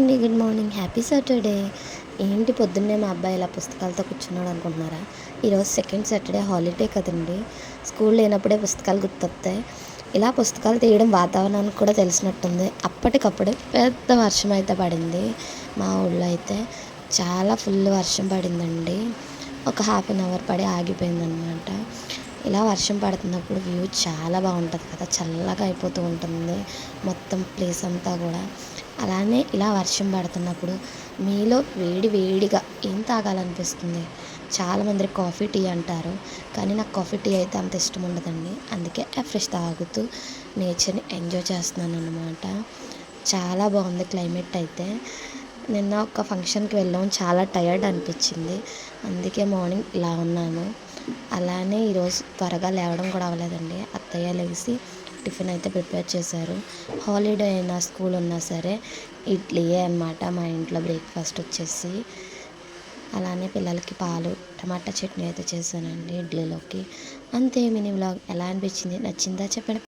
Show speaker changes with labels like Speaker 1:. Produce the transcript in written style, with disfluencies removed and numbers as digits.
Speaker 1: అండి. Good morning. Happy Saturday. ఏంటి పొద్దున్నే మా అబ్బాయి ఇలా పుస్తకాలతో కూర్చున్నాడు అనుకుంటున్నారా? ఈరోజు సెకండ్ సాటర్డే హాలిడే కదండి. స్కూల్ లేనప్పుడే పుస్తకాలు గుర్తొస్తాయి. ఇలా పుస్తకాలు తీయడం వాతావరణానికి కూడా తెలిసినట్టుంది. అప్పటికప్పుడే పెద్ద వర్షం అయితే పడింది. మా ఊళ్ళో అయితే చాలా ఫుల్ వర్షం పడిందండి. ఒక హాఫ్ అన్ అవర్ పడి ఆగిపోయిందనమాట. ఇలా వర్షం పడుతున్నప్పుడు వ్యూ చాలా బాగుంటుంది కదా, చల్లగా అయిపోతూ ఉంటుంది మొత్తం ప్లేస్ అంతా కూడా. అలానే ఇలా వర్షం పడుతున్నప్పుడు మీలో వేడి వేడిగా ఏం తాగాలనిపిస్తుంది? చాలామంది కాఫీ టీ అంటారు, కానీ నాకు కాఫీ టీ అయితే అంత ఇష్టం ఉండదండి. అందుకే ఫ్రెష్ తాగుతూ నేచర్ని ఎంజాయ్ చేస్తున్నాను అనమాట. చాలా బాగుంది క్లైమేట్ అయితే. నిన్న ఒక ఫంక్షన్కి వెళ్ళాము, చాలా టయర్డ్ అనిపించింది, అందుకే మార్నింగ్ ఇలా ఉన్నాను. అలానే ఈరోజు త్వరగా లేవడం కూడా అవ్వలేదండి. అత్తయ్య లేచి టిఫిన్ అయితే ప్రిపేర్ చేశారు. హాలిడే అయినా స్కూల్ ఉన్నా సరే ఇడ్లీయే అనమాట మా ఇంట్లో బ్రేక్ఫాస్ట్ వచ్చేసి. అలానే పిల్లలకి పాలు టమాటా చట్నీ అయితే చేశానండి ఇడ్లీలోకి. అంతే. మినీ వ్లాగ్ ఎలా అనిపించింది? నచ్చిందా చెప్పండి.